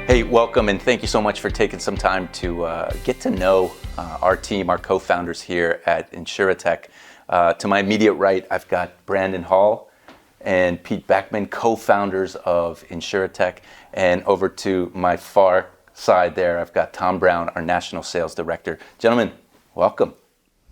Hey, welcome, and thank you so much for taking some time to get to know our team, our co-founders here at InsuraTec. To my immediate right, I've got Brandon Hall and Pete Beckman, co-founders of InsuraTec. And over to my far side there, I've got Tom Brown, our National Sales Director. Gentlemen, welcome.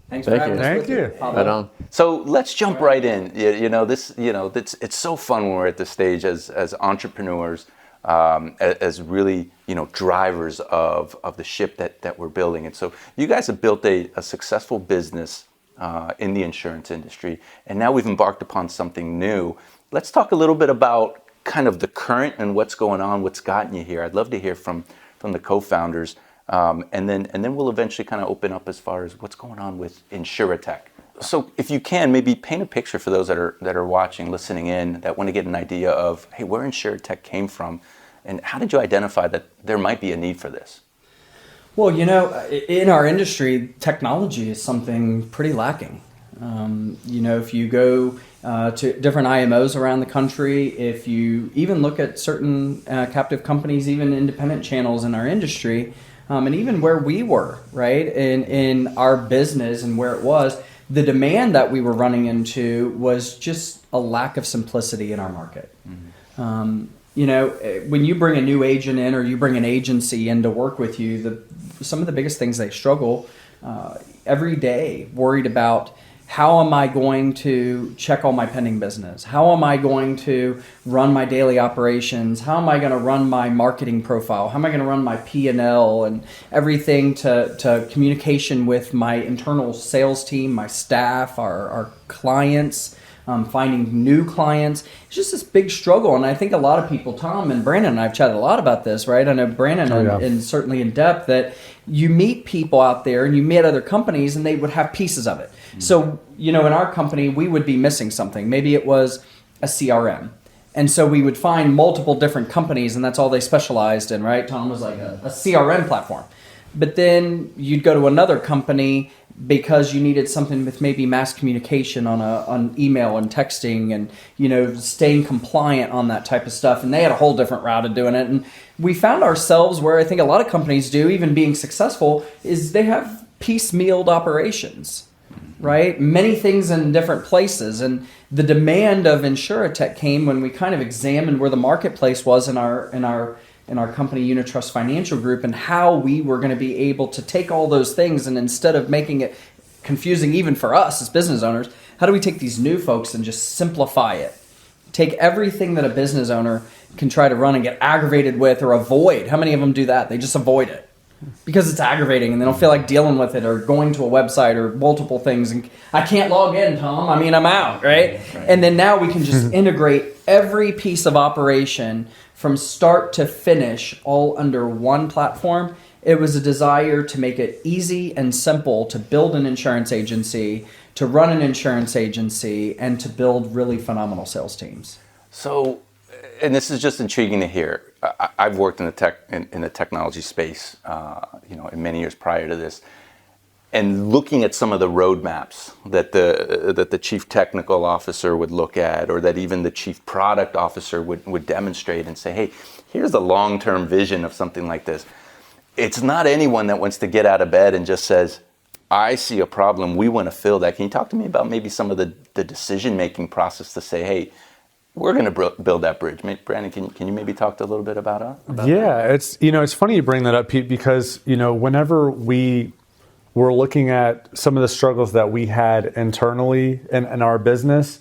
Thanks for having us. Thank you. Right on. So let's jump right in. It's so fun when we're at this stage as entrepreneurs, as really, drivers of the ship that we're building. And so you guys have built a successful business in the insurance industry, and now we've embarked upon something new. Let's talk a little bit about kind of the current and what's going on, what's gotten you here. I'd love to hear from the co-founders, and then we'll eventually kind of open up as far as what's going on with InsuraTec. So if you can, maybe paint a picture for those that are watching, listening in, that want to get an idea of, hey, where InsuraTec came from, and how did you identify that there might be a need for this? Well, in our industry, technology is something pretty lacking. If you go to different IMOs around the country, if you even look at certain captive companies, even independent channels in our industry, and even where we were, right, in our business and where it was, the demand that we were running into was just a lack of simplicity in our market. Mm-hmm. When you bring a new agent in or you bring an agency in to work with you, some of the biggest things they struggle every day, worried about how am I going to check all my pending business? How am I going to run my daily operations? How am I going to run my marketing profile? How am I going to run my P&L and everything to communication with my internal sales team, my staff, our clients, finding new clients? It's just this big struggle. And I think a lot of people, Tom and Brandon and I have chatted a lot about this, right? I know Brandon and certainly in depth, that you meet people out there and you meet other companies and they would have pieces of it. Mm-hmm. So, in our company, we would be missing something. Maybe it was a CRM. And so we would find multiple different companies and that's all they specialized in, right? Tom was like a CRM platform. But then you'd go to another company because you needed something with maybe mass communication on email and texting and, staying compliant on that type of stuff. And they had a whole different route of doing it. And we found ourselves where I think a lot of companies do, even being successful, is they have piecemealed operations, right? Many things in different places. And the demand of InsuraTec came when we kind of examined where the marketplace was in our company, Unitrust Financial Group, and how we were going to be able to take all those things and instead of making it confusing even for us as business owners, how do we take these new folks and just simplify it? Take everything that a business owner can try to run and get aggravated with or avoid. How many of them do that? They just avoid it because it's aggravating and they don't feel like dealing with it or going to a website or multiple things. And I can't log in, Tom. I'm out, right? And then now we can just integrate every piece of operation from start to finish all under one platform. It was a desire to make it easy and simple to build an insurance agency, to run an insurance agency, and to build really phenomenal sales teams. So, and this is just intriguing to hear. I've worked in the technology space, in many years prior to this, and looking at some of the roadmaps that the chief technical officer would look at, or that even the chief product officer would demonstrate and say, hey, here's the long-term vision of something like this. It's not anyone that wants to get out of bed and just says, I see a problem, we want to fill that. Can you talk to me about maybe some of the decision-making process to say, hey, we're going to build that bridge? Brandon, can you maybe talk a little bit about that? Yeah, it's funny you bring that up, Pete, because whenever we were looking at some of the struggles that we had internally in our business,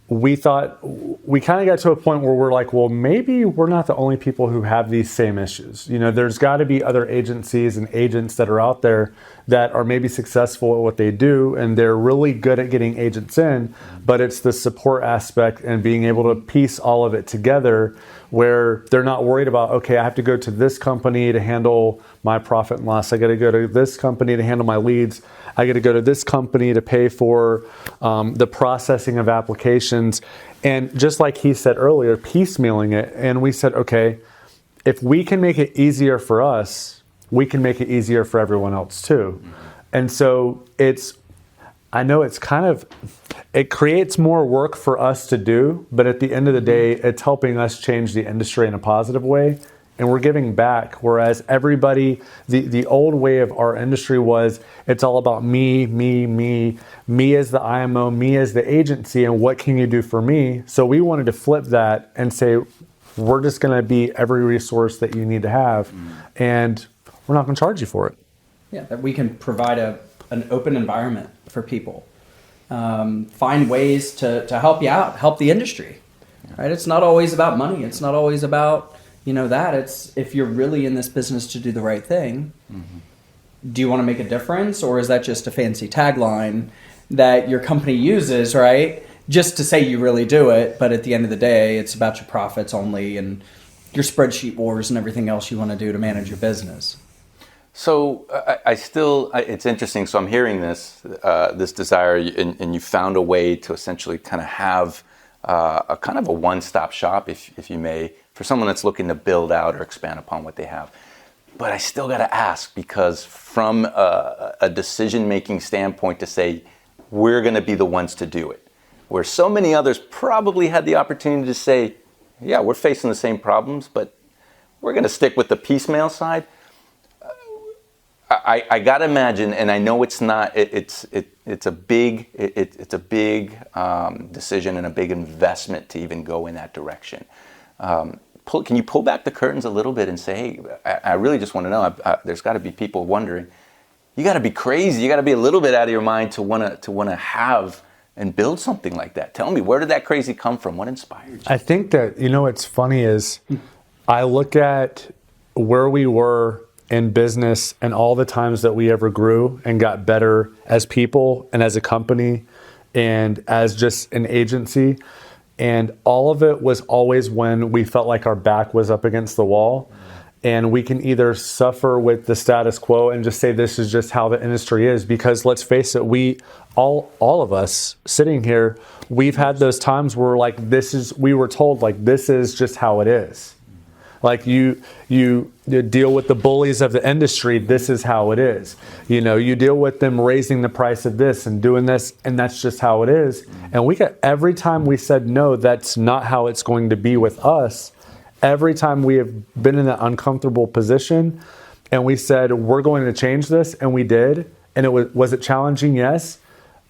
we thought we kind of got to a point where we're like, well, maybe we're not the only people who have these same issues. There's got to be other agencies and agents that are out there that are maybe successful at what they do, and they're really good at getting agents in, but it's the support aspect and being able to piece all of it together where they're not worried about, okay, I have to go to this company to handle my profit and loss. I got to go to this company to handle my leads. I got to go to this company to pay for the processing of applications. And just like he said earlier, piecemealing it. And we said, okay, if we can make it easier for us, we can make it easier for everyone else too. And so it creates more work for us to do, but at the end of the day, it's helping us change the industry in a positive way. and we're giving back. Whereas everybody, the old way of our industry was, it's all about me as the IMO, me as the agency, and what can you do for me? So we wanted to flip that and say, we're just going to be every resource that you need to have, and we're not going to charge you for it. Yeah, that we can provide an open environment for people. Find ways to help you out, help the industry. Right? It's not always about money. It's not always about that. It's if you're really in this business to do the right thing. Do you want to make a difference, or is that just a fancy tagline that your company uses, right? Just to say you really do it, but at the end of the day, it's about your profits only and your spreadsheet wars and everything else you want to do to manage your business. So it's interesting. So I'm hearing this desire, and you found a way to essentially kind of have a kind of a one-stop shop, if you may, for someone that's looking to build out or expand upon what they have. But I still got to ask, because from a decision-making standpoint, to say we're going to be the ones to do it, where so many others probably had the opportunity to say, yeah, we're facing the same problems, but we're going to stick with the piecemeal side. I got to imagine, and I know it's not. It's a big decision and a big investment to even go in that direction. Can you pull back the curtains a little bit and say, hey, I really just want to know. There's got to be people wondering. You got to be crazy. You got to be a little bit out of your mind to want to have and build something like that. Tell me, where did that crazy come from? What inspired you? I think that what's funny is I look at where we were in business and all the times that we ever grew and got better as people and as a company and as just an agency. And all of it was always when we felt like our back was up against the wall. And we can either suffer with the status quo and just say this is just how the industry is, because let's face it, we all of us sitting here, we've had those times where we were told this is just how it is. Like you deal with the bullies of the industry, this is how it is. You deal with them raising the price of this and doing this, and that's just how it is. And every time we said, no, that's not how it's going to be with us, every time we have been in that uncomfortable position and we said, we're going to change this, and we did, and was it challenging? Yes.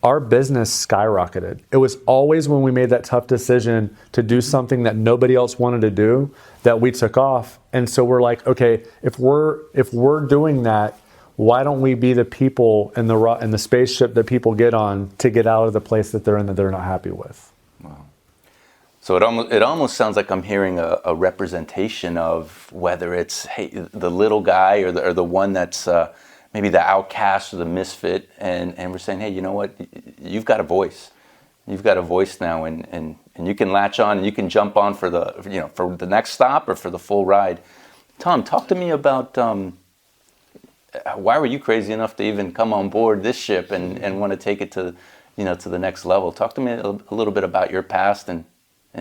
Our business skyrocketed. It was always when we made that tough decision to do something that nobody else wanted to do that we took off. And so we're like, okay, if we're doing that, why don't we be the people in the spaceship that people get on to get out of the place that they're in that they're not happy with? Wow. So it almost sounds like I'm hearing a representation of whether it's the little guy or the one that's maybe the outcast or the misfit, and we're saying, hey, you know what? You've got a voice. You've got a voice now, and you can latch on and you can jump on for the next stop or for the full ride. Tom, talk to me about why were you crazy enough to even come on board this ship and want to take it to the next level? Talk to me a little bit about your past and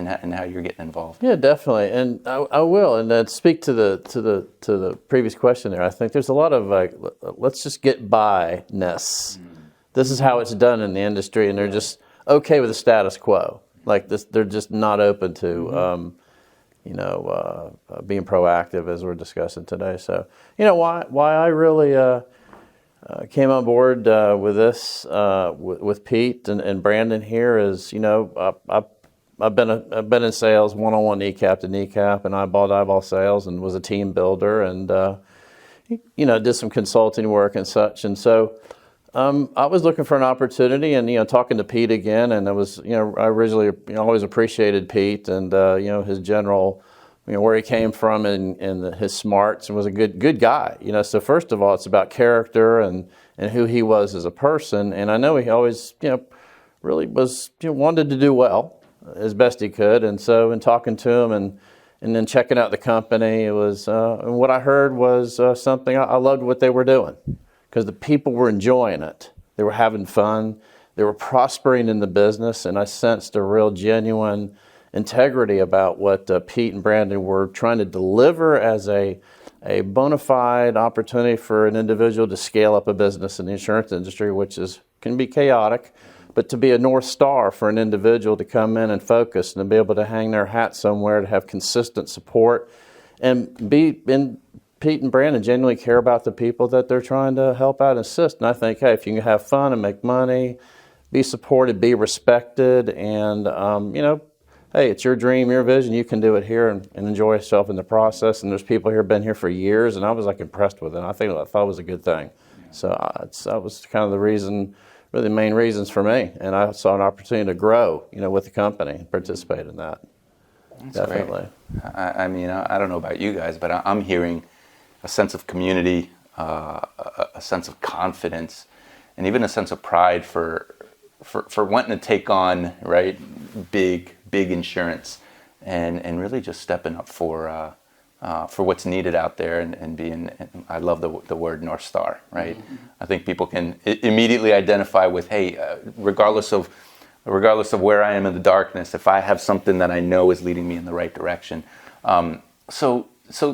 how you're getting involved. Yeah, definitely, and I will, and speak to the previous question there. I think there's a lot of let's just get by-ness. This is how it's done in the industry, and they're just okay with the status quo. Like this, they're just not open to being proactive, as we're discussing today. So why I really came on board with this with Pete and Brandon here is I've been in sales, one-on-one kneecap to kneecap, and eyeball sales, and was a team builder, and did some consulting work and such. And so I was looking for an opportunity, and talking to Pete again, and I was I originally always appreciated Pete and his general where he came from and his smarts, and was a good guy. So first of all, it's about character and who he was as a person, and I know he always really was wanted to do well as best he could. And so in talking to him and then checking out the company, it was and what I heard was something I loved what they were doing, because the people were enjoying it. They were having fun. They were prospering in the business, and I sensed a real genuine integrity about what Pete and Brandon were trying to deliver as a bona fide opportunity for an individual to scale up a business in the insurance industry, which can be chaotic, but to be a North Star for an individual to come in and focus and to be able to hang their hat somewhere, to have consistent support Pete and Brandon genuinely care about the people that they're trying to help out and assist. And I think, hey, if you can have fun and make money, be supported, be respected, and hey, it's your dream, your vision. You can do it here and enjoy yourself in the process. And there's people here been here for years, and I was impressed with it. I thought it was a good thing. So that was kind of the reason, really the main reasons for me. And I saw an opportunity to grow, with the company and participate in that. That's definitely. Great. I mean, I don't know about you guys, but I'm hearing a sense of community, a sense of confidence, and even a sense of pride for wanting to take on, right, big insurance, and really just stepping up for what's needed out there, and being. I love the word North Star, right? Mm-hmm. I think people can immediately identify with, hey, regardless of where I am in the darkness, if I have something that I know is leading me in the right direction. So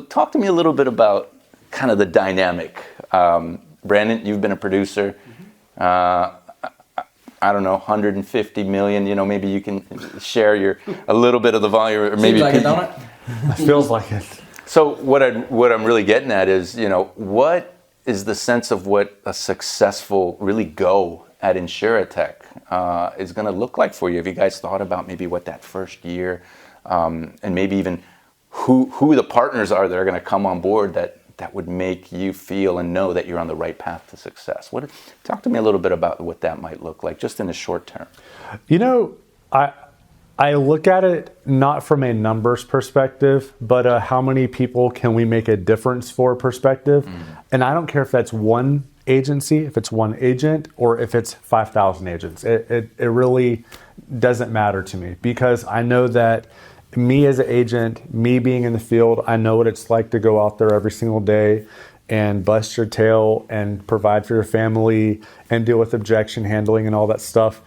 talk to me a little bit about kind of the dynamic. Brandon, you've been a producer. I don't know, 150 million. Maybe you can share a little bit of the volume, or maybe. Seems like it, don't it? It feels like it. So what I'm really getting at is, what is the sense of what a successful really go at InsuraTec is going to look like for you? Have you guys thought about maybe what that first year, and maybe even who the partners are that are going to come on board that would make you feel and know that you're on the right path to success? Talk to me a little bit about what that might look like, just in the short term. I look at it not from a numbers perspective, but how many people can we make a difference for perspective. And I don't care if that's one agency, if it's one agent, or if it's 5,000 agents. It really doesn't matter to me, because I know that me as an agent, me being in the field, I know what it's like to go out there every single day and bust your tail and provide for your family and deal with objection handling and all that stuff.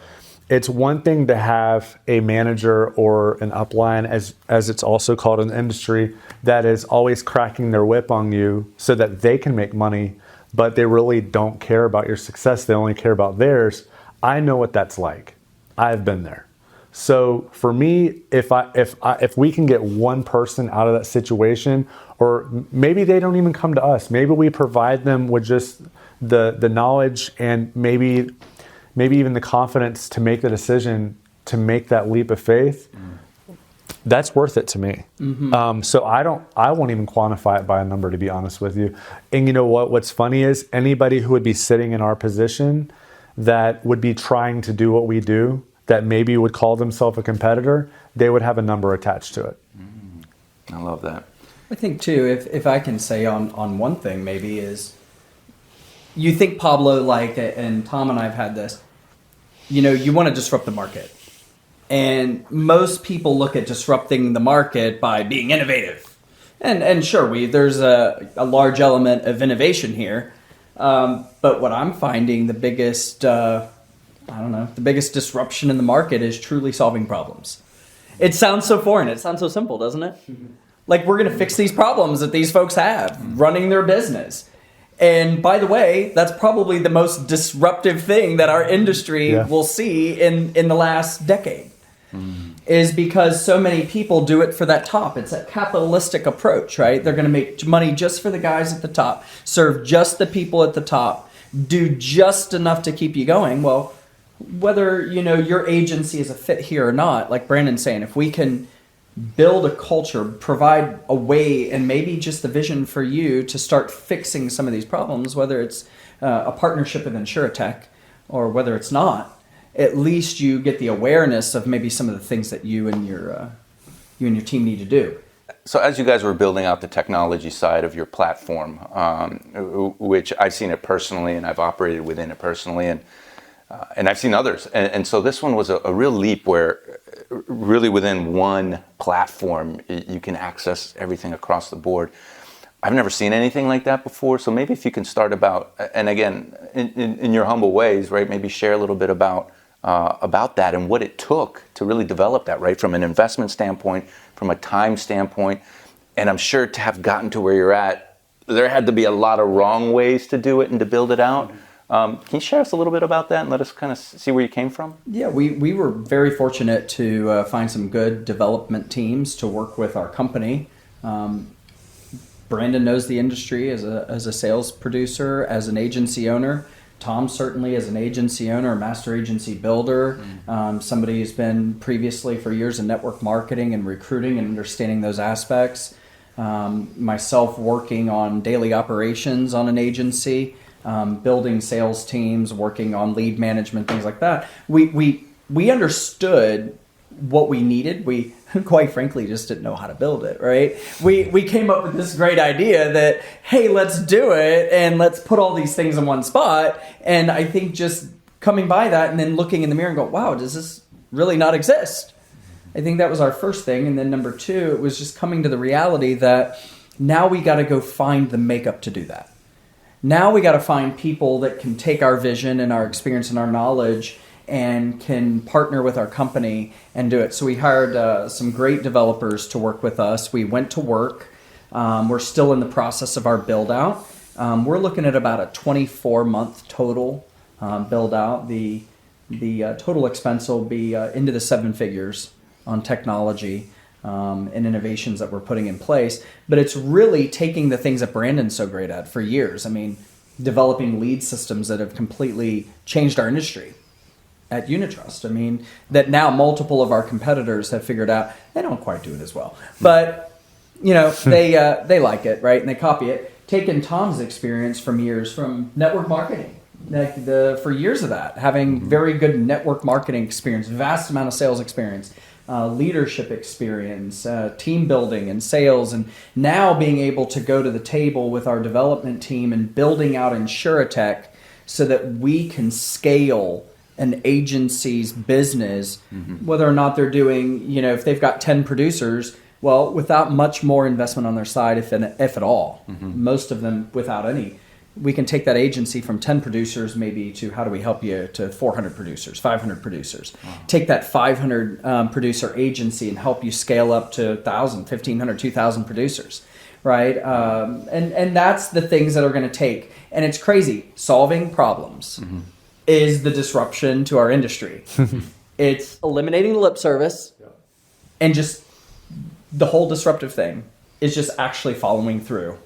It's one thing to have a manager or an upline, as it's also called in the industry, that is always cracking their whip on you so that they can make money, but they really don't care about your success. They only care about theirs. I know what that's like. I've been there. So for me, if we can get one person out of that situation, or maybe they don't even come to us, maybe we provide them with just the knowledge and maybe even the confidence to make the decision to make that leap of faith, that's worth it to me. So I won't even quantify it by a number, to be honest with you. And you know what? What's funny is anybody who would be sitting in our position that would be trying to do what we do, that maybe would call themselves a competitor, they would have a number attached to it. I love that. I think too, if I can say on one thing maybe is, you think, Pablo, and Tom and I have had this, you want to disrupt the market. And most people look at disrupting the market by being innovative. And sure, there's a large element of innovation here. But what I'm finding, the biggest disruption in the market is truly solving problems. It sounds so foreign. It sounds so simple, doesn't it? Like, we're going to fix these problems that these folks have running their business. And by the way, that's probably the most disruptive thing that our industry will see in the last decade. Is because so many people do it for that top. It's a capitalistic approach, right? They're going to make money just for the guys at the top, serve just the people at the top, do just enough to keep you going. Well, whether your agency is a fit here or not, like Brandon's saying, if we can build a culture, provide a way, and maybe just the vision for you to start fixing some of these problems, whether it's a partnership with InsuraTec or whether it's not, at least you get the awareness of maybe some of the things that you and your team need to do. So as you guys were building out the technology side of your platform, which I've seen it personally and I've operated within it personally, and I've seen others. And so this one was a real leap where really within one platform, you can access everything across the board. I've never seen anything like that before. So maybe if you can start about, and again, in your humble ways, right, maybe share a little bit about that and what it took to really develop that, right, from an investment standpoint, from a time standpoint. And I'm sure to have gotten to where you're at, there had to be a lot of wrong ways to do it and to build it out. Can you share us a little bit about that and let us kind of see where you came from? Yeah, we were very fortunate to find some good development teams to work with our company. Brandon knows the industry as a sales producer, as an agency owner. Tom certainly as an agency owner, a master agency builder, somebody who's been previously for years in network marketing and recruiting and understanding those aspects. Myself working on daily operations on an agency, building sales teams, working on lead management, things like that. We understood what we needed. We quite frankly just didn't know how to build it, right? We came up with this great idea that, hey, let's do it and let's put all these things in one spot. And I think just coming by that and then looking in the mirror and go, wow, does this really not exist? I think that was our first thing. And then number two, it was just coming to the reality that now we got to go find the makeup to do that. Now we got to find people that can take our vision and our experience and our knowledge and can partner with our company and do it. So we hired some great developers to work with us. We went to work. We're still in the process of our build out. We're looking at about a 24-month total build out. The total expense will be into the seven figures on technology and innovations that we're putting in place. But it's really taking the things that Brandon's so great at for years. I mean, developing lead systems that have completely changed our industry at Unitrust. I mean, that now multiple of our competitors have figured out. They don't quite do it as well, but you know, they like it, right? And they copy it. Taking Tom's experience from years from network marketing, like for years of that, having very good network marketing experience, vast amount of sales experience, leadership experience, team building and sales, and now being able to go to the table with our development team and building out InsuraTec so that we can scale an agency's business, whether or not they're doing, you know, if they've got 10 producers, well, without much more investment on their side, if at all, most of them without any, we can take that agency from 10 producers maybe to, how do we help you, to 400 producers, 500 producers. Wow. Take that 500 producer agency and help you scale up to 1,000, 1,500, 2,000 producers, right? And that's the things that are going to take. And it's crazy. Solving problems is the disruption to our industry. It's eliminating the lip service and just the whole disruptive thing is just actually following through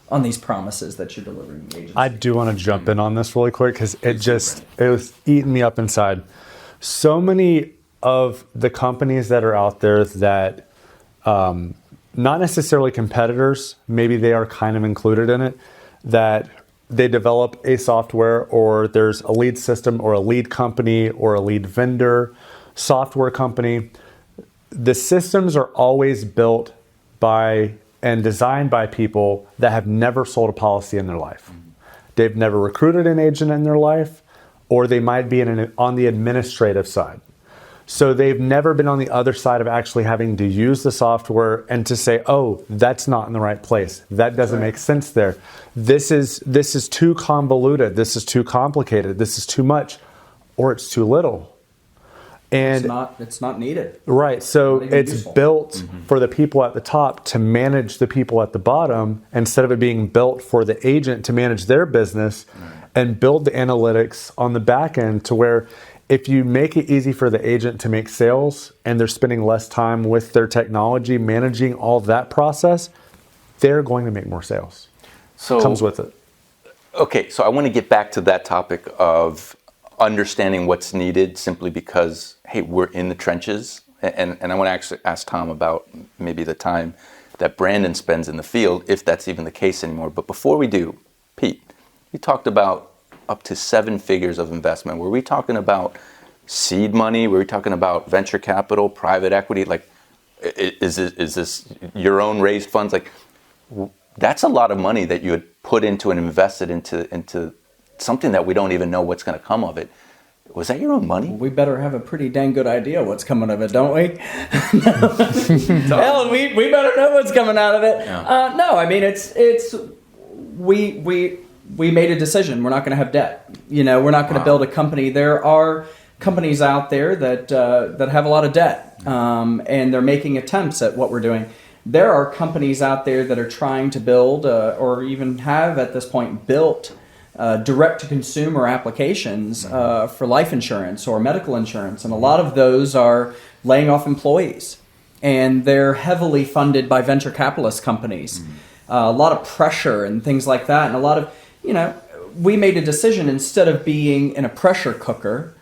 on these promises that you're delivering to the agency. I do want to jump in on this really quick because it was eating me up inside. So many of the companies that are out there that not necessarily competitors, maybe they are kind of included in it, that they develop a software or there's a lead system or a lead company or a lead vendor, software company. The systems are always built by and designed by people that have never sold a policy in their life. They've never recruited an agent in their life, or they might be on the administrative side. So they've never been on the other side of actually having to use the software and to say, oh, that's not in the right place. That doesn't make sense there. This is too convoluted. This is too complicated. This is too much, or it's too little. And it's not needed. Right. So it's built for the people at the top to manage the people at the bottom instead of it being built for the agent to manage their business and build the analytics on the back end to where if you make it easy for the agent to make sales and they're spending less time with their technology managing all that process, they're going to make more sales. So comes with it. Okay, so I want to get back to that topic of understanding what's needed simply because, hey, we're in the trenches. And I want to actually ask Tom about maybe the time that Brandon spends in the field, if that's even the case anymore. But before we do, Pete, you talked about up to 7 figures of investment. Were we talking about seed money? Were we talking about venture capital, private equity? Like, is this your own raised funds? Like, that's a lot of money that you had put into and invested into something that we don't even know what's going to come of it. Was that your own money? We better have a pretty dang good idea what's coming of it, don't we? Hell, we better know what's coming out of it. Yeah. No, I mean we made a decision. We're not going to have debt. You know, we're not going to build a company. There are companies out there that have a lot of debt, and they're making attempts at what we're doing. There are companies out there that are trying to build, or even have at this point built, direct-to-consumer applications for life insurance or medical insurance, and a lot of those are laying off employees, and they're heavily funded by venture capitalist companies. a lot of pressure and things like that. And a lot of, we made a decision, instead of being in a pressure cooker,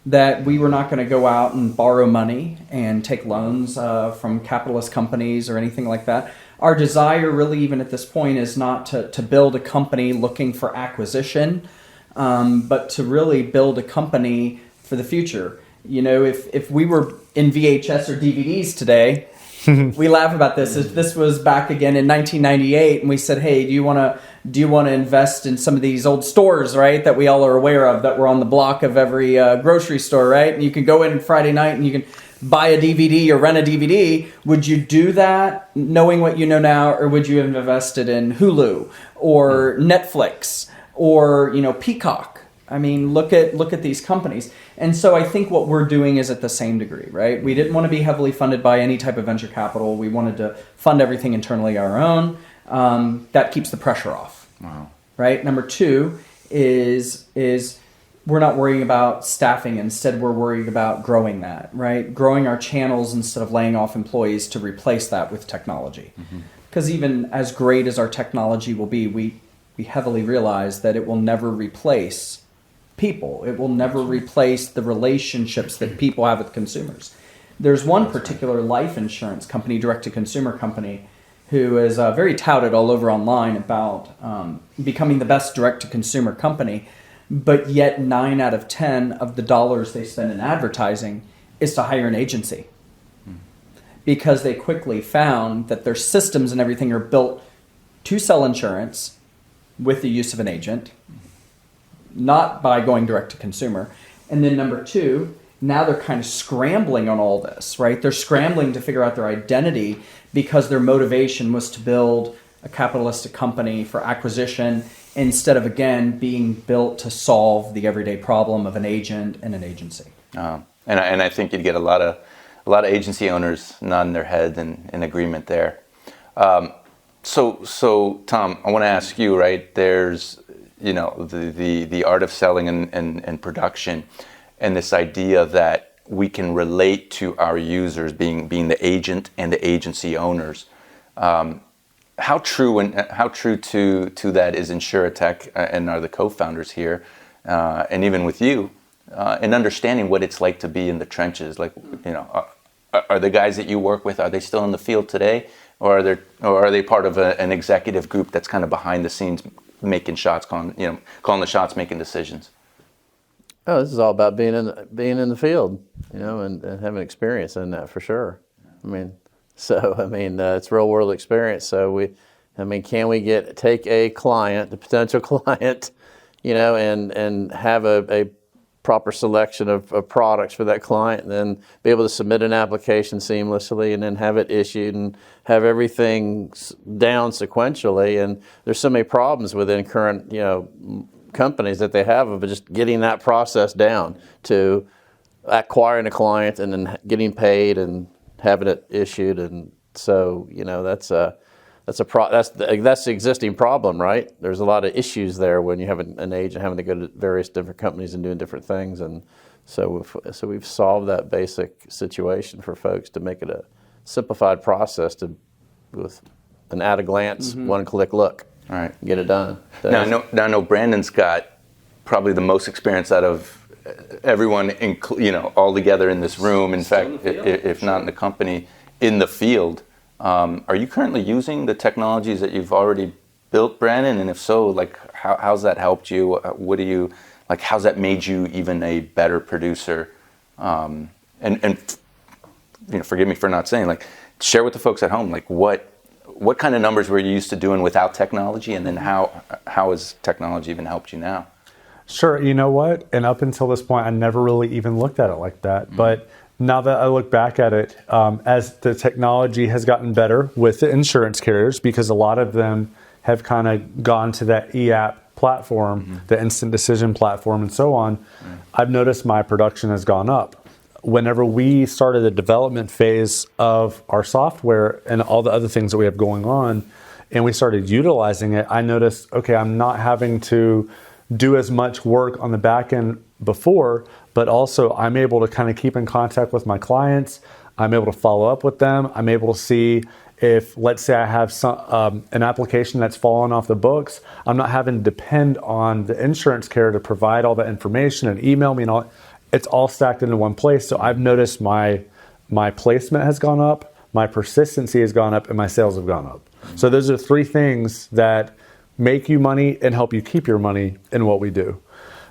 that we were not going to go out and borrow money and take loans from capitalist companies or anything like that. Our desire really, even at this point, is not to build a company looking for acquisition, but to really build a company for the future. If we were in VHS or DVDs today, we laugh about this. If this was back again in 1998 and we said, hey, do you want to invest in some of these old stores, right, that we all are aware of, that were on the block of every grocery store, right? And you can go in Friday night and you can buy a DVD or rent a DVD. Would you do that knowing what you know now, or would you have invested in Hulu or Netflix or, Peacock? I mean, look at these companies. And so I think what we're doing is at the same degree, right? We didn't want to be heavily funded by any type of venture capital. We wanted to fund everything internally our own. That keeps the pressure off. Wow. Right? Number two is we're not worrying about staffing. Instead, we're worried about growing that, right? Growing our channels instead of laying off employees to replace that with technology. Because even as great as our technology will be, we heavily realize that it will never replace people. It will never replace the relationships that people have with consumers. There's one particular life insurance company, direct-to-consumer company, who is very touted all over online about becoming the best direct-to-consumer company, but yet 9 out of 10 of the dollars they spend in advertising is to hire an agency. Because they quickly found that their systems and everything are built to sell insurance with the use of an agent, not by going direct to consumer. And then number two, now they're kind of scrambling on all this, right? They're scrambling to figure out their identity because their motivation was to build a capitalistic company for acquisition instead of, again, being built to solve the everyday problem of an agent and an agency. And I think you'd get a lot of agency owners nodding their heads in agreement there. So Tom, I want to ask you, right? There's the art of selling and production, and this idea that we can relate to our users being the agent and the agency owners. How true to that is InsuraTec and are the co-founders here, and even with you, in understanding what it's like to be in the trenches? Like, are the guys that you work with, are they still in the field today, or are they part of an executive group that's kind of behind the scenes, making shots, calling the shots, making decisions? Oh, this is all about being in the field, and having experience in that for sure. It's real world experience. So can we take a client, a potential client, and have a proper selection of products for that client, and then be able to submit an application seamlessly, and then have it issued and have everything down sequentially. And there's so many problems within current, companies that they have of just getting that process down to acquiring a client and then getting paid and having it issued. And so, that's the existing problem, right? There's a lot of issues there when you have an agent having to go to various different companies and doing different things. And so we've solved that basic situation for folks to make it a simplified process with an at-a-glance, one-click look. All right. Get it done. Now I know Brandon's got probably the most experience out of everyone, all together in this room. In fact, if not in the company, in the field. Are you currently using the technologies that you've already built, Brandon? And if so, how's that helped you? How's that made you even a better producer? And forgive me for not saying, share with the folks at home, what kind of numbers were you used to doing without technology, and then how has technology even helped you now? Sure. You know what? And up until this point, I never really even looked at it like that. Mm-hmm. But now that I look back at it, as the technology has gotten better with the insurance carriers, because a lot of them have kind of gone to that e-app platform, the instant decision platform and so on, I've noticed my production has gone up. Whenever we started the development phase of our software and all the other things that we have going on, and we started utilizing it, I noticed, okay, I'm not having to do as much work on the back end before, but also I'm able to kind of keep in contact with my clients. I'm able to follow up with them. I'm able to see If, let's say, I have an application that's fallen off the books, I'm not having to depend on the insurance carrier to provide all the information and email me and all. It's all stacked into one place. So I've noticed my placement has gone up, my persistency has gone up, and my sales have gone up. So those are three things that make you money and help you keep your money in what we do.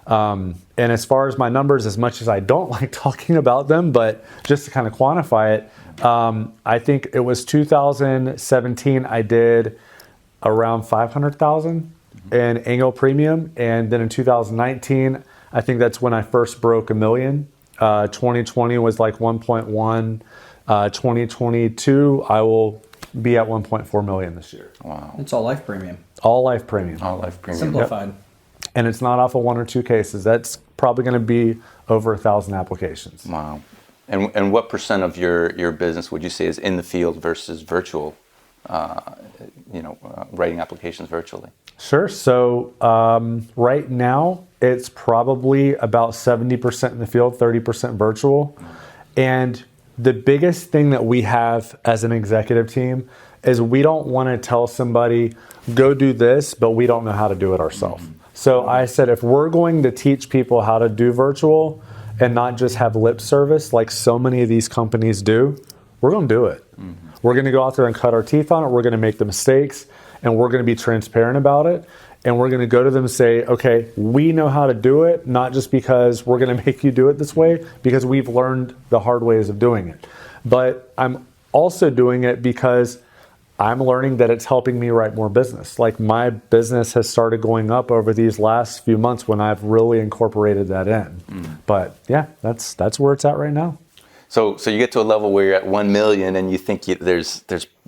And as far as my numbers, as much as I don't like talking about them, but just to kind of quantify it, I think it was 2017, I did around 500,000 in annual premium. And then in 2019, I think that's when I first broke $1 million. 2020 was like 1.1. 2022, I will be at 1.4 million this year. Wow. It's all life premium. All life premium. All life premium. Simplified. Yep. And it's not off of one or two cases. That's probably going to be over 1,000 applications. Wow. And what percent of your business would you say is in the field versus virtual, writing applications virtually? Sure. So right now, it's probably about 70% in the field, 30% virtual. And the biggest thing that we have as an executive team is we don't want to tell somebody, go do this, but we don't know how to do it ourselves. So I said, if we're going to teach people how to do virtual and not just have lip service like so many of these companies do, we're going to do it. We're going to go out there and cut our teeth on it. We're going to make the mistakes, and we're going to be transparent about it. And we're going to go to them and say, okay, we know how to do it, not just because we're going to make you do it this way, because we've learned the hard ways of doing it. But I'm also doing it because I'm learning that it's helping me write more business. Like my business has started going up over these last few months when I've really incorporated that in. But yeah, that's where it's at right now. So you get to a level where you're at 1 million and you think there's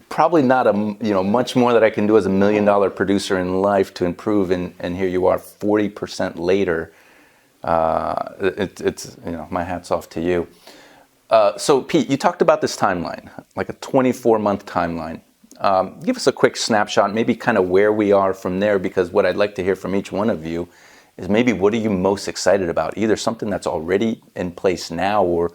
probably not much more that I can do as $1 million producer in life to improve, and here you are 40% later. It's my hat's off to you. So Pete, you talked about this timeline, like a 24-month timeline. Give us a quick snapshot, maybe kind of where we are from there, because what I'd like to hear from each one of you is maybe what are you most excited about, either something that's already in place now or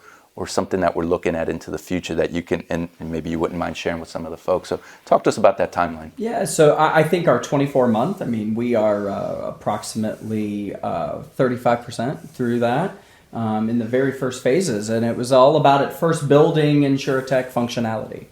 something that we're looking at into the future that you can, and maybe you wouldn't mind sharing with some of the folks. So talk to us about that timeline. Yeah, so I think our 24-month, we are approximately 35% through that in the very first phases. And it was all about at first building InsuraTec functionality,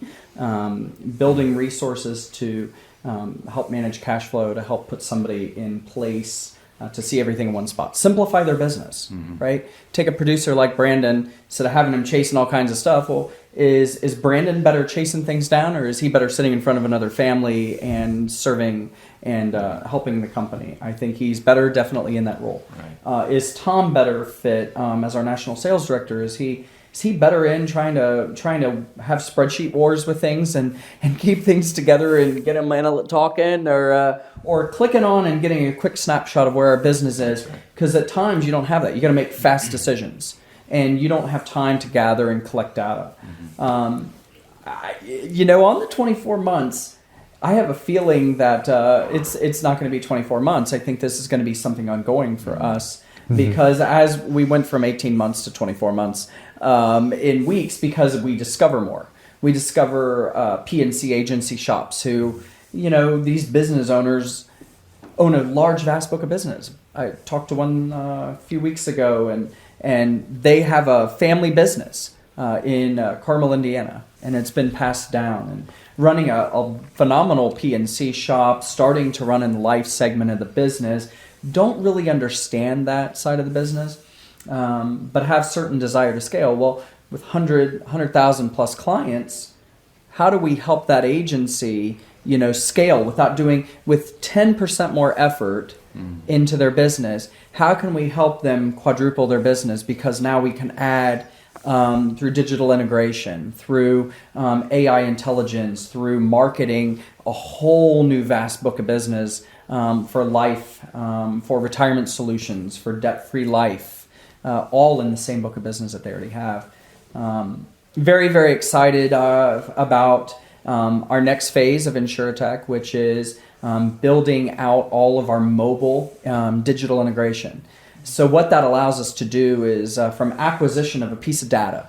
building resources to help manage cash flow, to help put somebody in place to see everything in one spot. Simplify their business, right? Take a producer like Brandon, instead of having him chasing all kinds of stuff, well, is Brandon better chasing things down, or is he better sitting in front of another family and serving and helping the company? I think he's better definitely in that role. Right. Is Tom better fit as our national sales director? Is he better in trying to have spreadsheet wars with things and keep things together and get them talking, or clicking on and getting a quick snapshot of where our business is? Because at times you don't have that. You got to make fast decisions, and you don't have time to gather and collect data. On the 24 months, I have a feeling that it's not going to be 24 months. I think this is going to be something ongoing for us. Because as we went from 18 months to 24 months in weeks, because we discover more. We discover P&C agency shops who, these business owners own a large, vast book of business. I talked to one a few weeks ago, and they have a family business in Carmel, Indiana, and it's been passed down. And running a phenomenal P&C shop, starting to run in the life segment of the business, don't really understand that side of the business, but have certain desire to scale. Well, with 100,000 plus clients, how do we help that agency, scale with 10% more effort into their business? How can we help them quadruple their business? Because now we can add through digital integration, through AI intelligence, through marketing, a whole new vast book of business for life, for retirement solutions, for debt-free life, all in the same book of business that they already have. Very, very excited about our next phase of InsuraTec, which is building out all of our mobile digital integration. So what that allows us to do is from acquisition of a piece of data,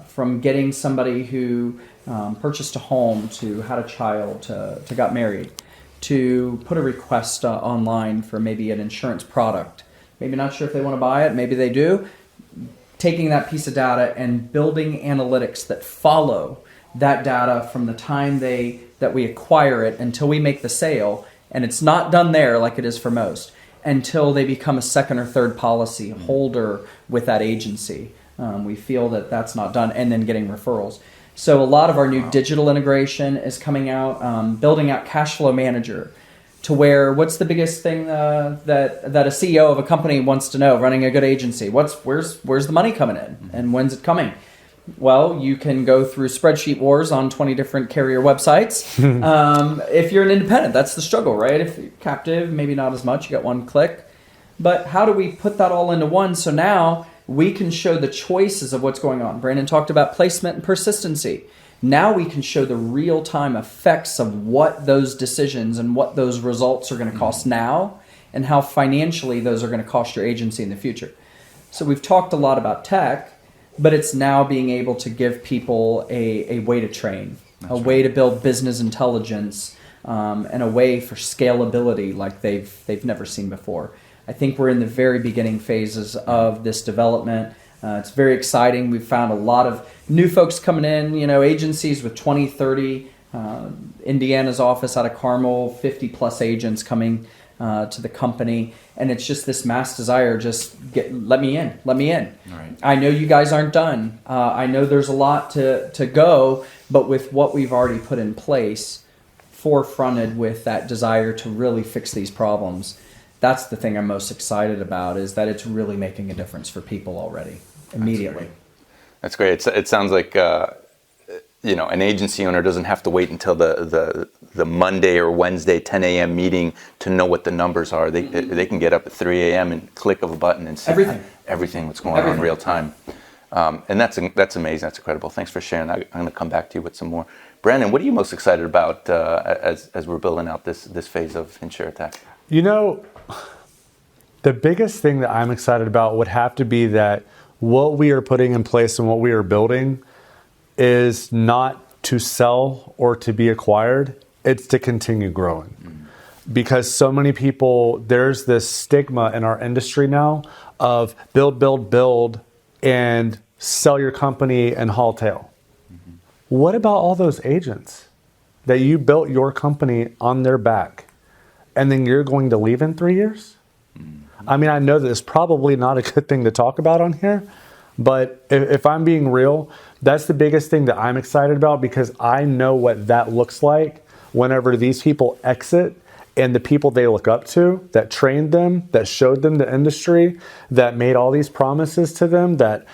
from getting somebody who purchased a home to had a child to got married, to put a request online for maybe an insurance product. Maybe not sure if they want to buy it, maybe they do. Taking that piece of data and building analytics that follow that data from the time that we acquire it until we make the sale, and it's not done there like it is for most, until they become a second or third policy holder with that agency. We feel that that's not done, and then getting referrals. So a lot of our new digital integration is coming out, building out cash flow manager, to where what's the biggest thing that a CEO of a company wants to know running a good agency? Where's the money coming in, and when's it coming? Well, you can go through spreadsheet wars on 20 different carrier websites. If you're an independent, that's the struggle, right? If you're captive, maybe not as much. You got one click. But how do we put that all into one? So now we can show the choices of what's going on. Brandon talked about placement and persistency. Now we can show the real-time effects of what those decisions and what those results are going to cost now, and how financially those are going to cost your agency in the future. So we've talked a lot about tech, but it's now being able to give people a way to train, way to build business intelligence, and a way for scalability like they've never seen before. I think we're in the very beginning phases of this development. It's very exciting. We've found a lot of new folks coming in, agencies with 20, 30, Indiana's office out of Carmel, 50 plus agents coming to the company. And it's just this mass desire, let me in. Right. I know you guys aren't done. I know there's a lot to go, but with what we've already put in place, forefronted with that desire to really fix these problems, that's the thing I'm most excited about, is that it's really making a difference for people already, immediately. That's great. It sounds like an agency owner doesn't have to wait until the Monday or Wednesday 10 a.m. meeting to know what the numbers are. They can get up at 3 a.m. and click of a button and see everything what's going on in real time. And that's amazing. That's incredible. Thanks for sharing. I'm going to come back to you with some more. Brandon, what are you most excited about as we're building out this phase of InsuraTec? The biggest thing that I'm excited about would have to be that what we are putting in place and what we are building is not to sell or to be acquired. It's to continue growing. Because so many people, there's this stigma in our industry now of build, and sell your company and haul tail. What about all those agents that you built your company on their back, and then you're going to leave in 3 years? I mean, I know that it's probably not a good thing to talk about on here, but if I'm being real, that's the biggest thing that I'm excited about, because I know what that looks like whenever these people exit, and the people they look up to, that trained them, that showed them the industry, that made all these promises to them, that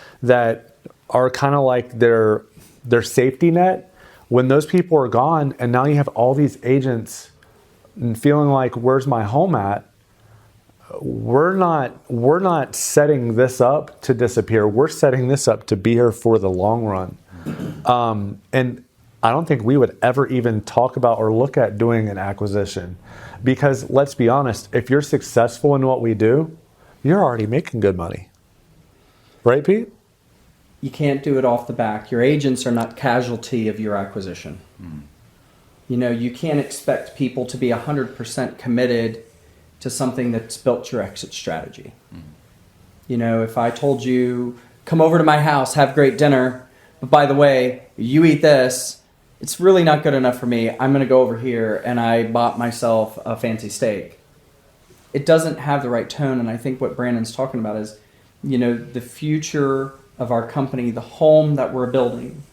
are kind of like their safety net. When those people are gone, and now you have all these agents feeling like, where's my home at? We're not setting this up to disappear. We're setting this up to be here for the long run. And I don't think we would ever even talk about or look at doing an acquisition, because let's be honest, if you're successful in what we do, you're already making good money. Right, Pete? You can't do it off the back. Your agents are not casualty of your acquisition. You can't expect people to be 100% committed to something that's built your exit strategy. If I told you, come over to my house, have great dinner, but by the way, you eat this, it's really not good enough for me. I'm going to go over here and I bought myself a fancy steak. It doesn't have the right tone. And I think what Brandon's talking about is, the future of our company, the home that we're building,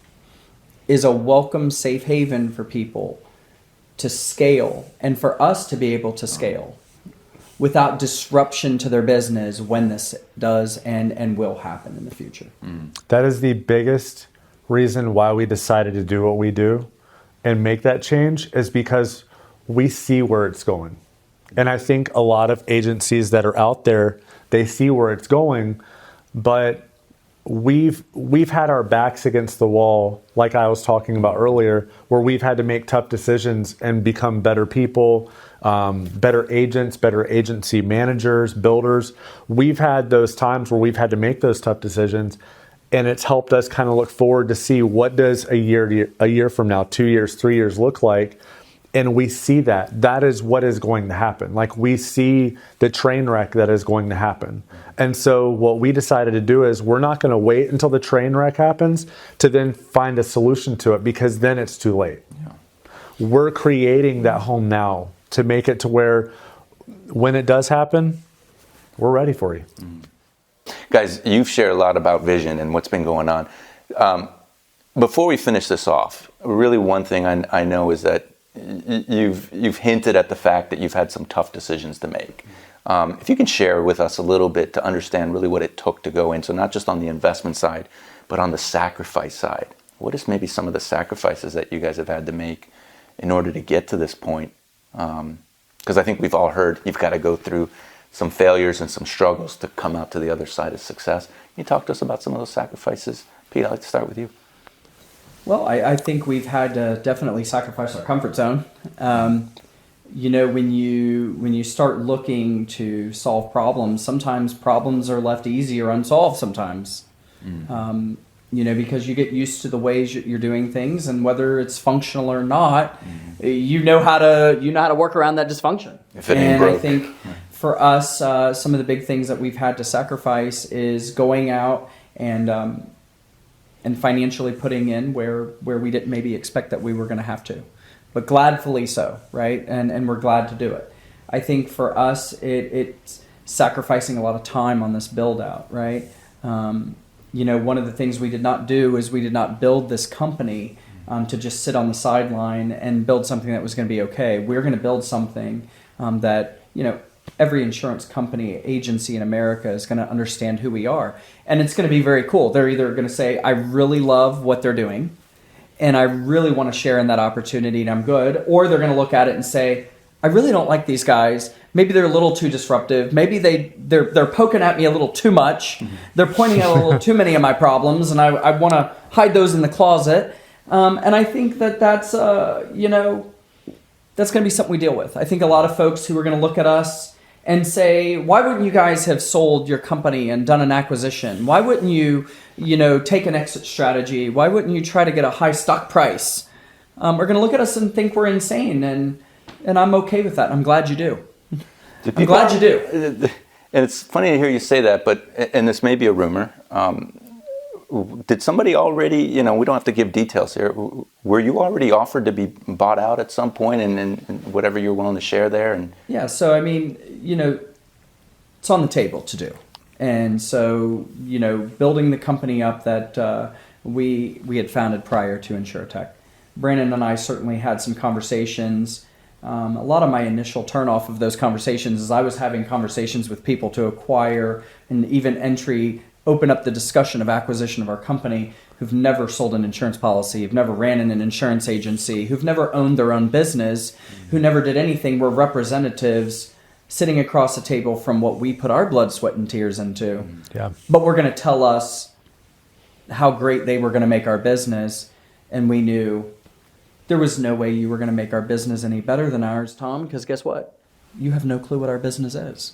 is a welcome, safe haven for people to scale, and for us to be able to scale without disruption to their business when this does and will happen in the future. That is the biggest reason why we decided to do what we do and make that change, is because we see where it's going. And I think a lot of agencies that are out there, they see where it's going, but we've had our backs against the wall, like I was talking about earlier, where we've had to make tough decisions and become better people, better agents, better agency managers, builders. We've had those times where we've had to make those tough decisions, and it's helped us kind of look forward to see what does a year from now, 2 years, 3 years look like. And we see that is what is going to happen. Like, we see the train wreck that is going to happen. And so what we decided to do is we're not going to wait until the train wreck happens to then find a solution to it, because then it's too late. Yeah. We're creating that home now to make it to where when it does happen, we're ready for you. Guys, you've shared a lot about vision and what's been going on. Before we finish this off, really one thing I know is that you've hinted at the fact that you've had some tough decisions to make. If you can share with us a little bit to understand really what it took to go in, so not just on the investment side, but on the sacrifice side. What is maybe some of the sacrifices that you guys have had to make in order to get to this point? Because I think we've all heard you've got to go through some failures and some struggles to come out to the other side of success. Can you talk to us about some of those sacrifices? Pete, I'd like to start with you. Well, I think we've had to definitely sacrifice our comfort zone. When you start looking to solve problems, sometimes problems are left easy or unsolved sometimes. Because you get used to the ways you're doing things, and whether it's functional or not, you know how to work around that dysfunction. If it ain't broke. I think for us, some of the big things that we've had to sacrifice is going out and financially putting in where we didn't maybe expect that we were going to have to, but gladfully so, right? And we're glad to do it. I think for us, it's sacrificing a lot of time on this build out, right? One of the things we did not do is we did not build this company to just sit on the sideline and build something that was going to be okay. We're going to build something that, every insurance company, agency in America is going to understand who we are. And it's going to be very cool. They're either going to say, I really love what they're doing, and I really want to share in that opportunity, and I'm good. Or they're going to look at it and say, I really don't like these guys. Maybe they're a little too disruptive. Maybe they're poking at me a little too much. They're pointing out a little too many of my problems, and I want to hide those in the closet. And I think that's going to be something we deal with. I think a lot of folks who are going to look at us and say, why wouldn't you guys have sold your company and done an acquisition? Why wouldn't you, take an exit strategy? Why wouldn't you try to get a high stock price? Are going to look at us and think we're insane, and I'm okay with that. I'm glad you do. I'm glad you do. And it's funny to hear you say that, and this may be a rumor. Did somebody already, we don't have to give details here. Were you already offered to be bought out at some point, and whatever you're willing to share there? And yeah, so it's on the table to do. And so, building the company up that we had founded prior to InsuraTec. Brandon and I certainly had some conversations. A lot of my initial turnoff of those conversations is I was having conversations with people to acquire and even open up the discussion of acquisition of our company who've never sold an insurance policy, who've never ran in an insurance agency, who've never owned their own business, who never did anything. We're representatives sitting across the table from what we put our blood, sweat, and tears into. Yeah. But we're going to tell us how great they were going to make our business, and we knew there was no way you were going to make our business any better than ours, Tom, because guess what? You have no clue what our business is.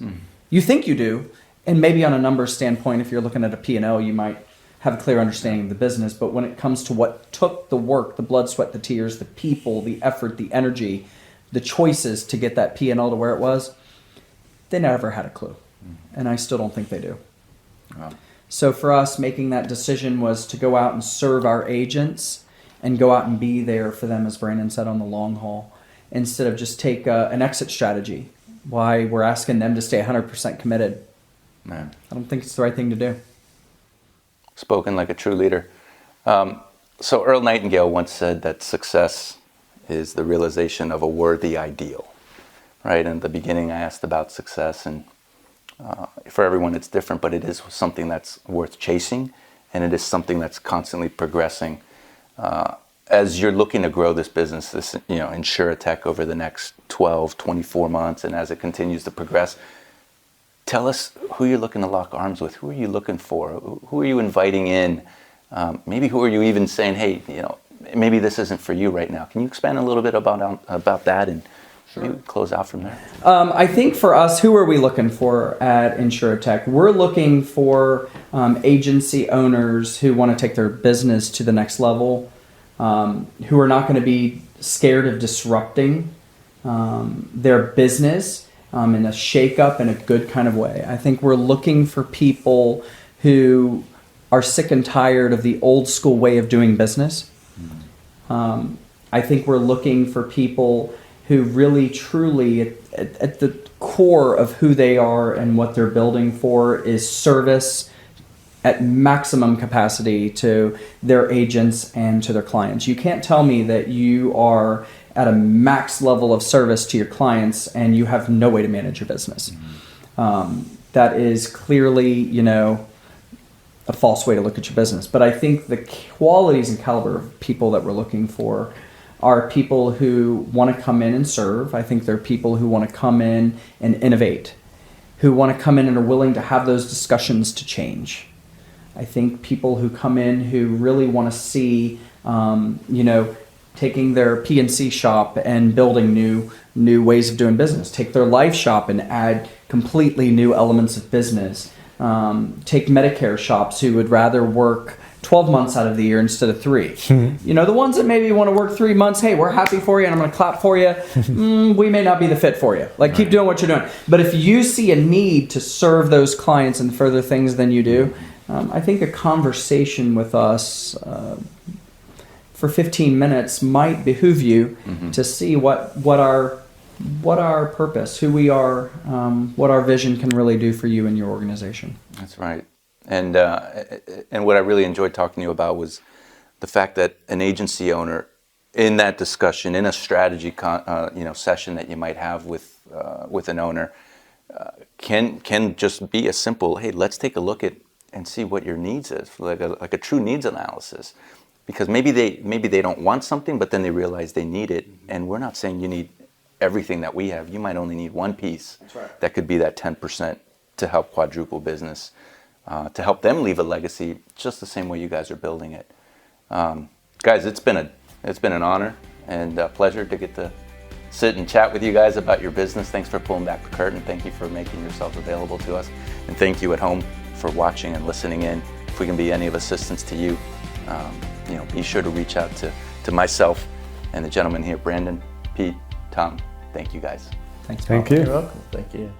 You think you do, and maybe on a numbers standpoint, if you're looking at a P&L, you might have a clear understanding of the business. But when it comes to what took the work, the blood, sweat, the tears, the people, the effort, the energy, the choices to get that P&L to where it was, they never had a clue. And I still don't think they do. Wow. So for us, making that decision was to go out and serve our agents and go out and be there for them, as Brandon said, on the long haul, instead of just take an exit strategy. Why we're asking them to stay 100% committed. Man. I don't think it's the right thing to do. Spoken like a true leader. So Earl Nightingale once said that success is the realization of a worthy ideal. Right? And at the beginning I asked about success, and for everyone it's different, but it is something that's worth chasing, and it is something that's constantly progressing. As you're looking to grow this business, this InsuraTec over the next 12, 24 months, and as it continues to progress, tell us who you're looking to lock arms with. Who are you looking for? Who are you inviting in? Maybe who are you even saying, hey, maybe this isn't for you right now. Can you expand a little bit about that and Maybe we close out from there. I think for us, who are we looking for at InsuraTec? We're looking for agency owners who want to take their business to the next level, who are not going to be scared of disrupting their business in a shake-up in a good kind of way. I think we're looking for people who are sick and tired of the old school way of doing business. I think we're looking for people who really truly at the core of who they are and what they're building for is service at maximum capacity to their agents and to their clients. You can't tell me that you are at a max level of service to your clients and you have no way to manage your business. That is clearly, a false way to look at your business. But I think the qualities and caliber of people that we're looking for are people who want to come in and serve. I think they're people who want to come in and innovate, who want to come in and are willing to have those discussions to change. I think people who come in who really want to see, taking their P&C shop and building new ways of doing business. Take their life shop and add completely new elements of business. Take Medicare shops who would rather work 12 months out of the year instead of 3. The ones that maybe want to work 3 months, hey, we're happy for you and I'm going to clap for you. We may not be the fit for you. Keep doing what you're doing. But if you see a need to serve those clients and further things than you do, I think a conversation with us for 15 minutes might behoove you to see what our purpose, who we are, what our vision can really do for you and your organization. That's right. And what I really enjoyed talking to you about was the fact that an agency owner, in that discussion, in a strategy session that you might have with an owner, can just be a simple, hey, let's take a look at and see what your needs is, like a true needs analysis. Because maybe they don't want something, but then they realize they need it. And we're not saying you need everything that we have. You might only need one piece. That's right. That could be that 10% to help quadruple business, to help them leave a legacy just the same way you guys are building it. Guys, it's been an honor and a pleasure to get to sit and chat with you guys about your business. Thanks for pulling back the curtain. Thank you for making yourselves available to us. And thank you at home for watching and listening in. If we can be any of assistance to you, be sure to reach out to myself and the gentleman here, Brandon, Pete, Tom. Thank you guys. Thanks. Thank you. You're welcome. Thank you.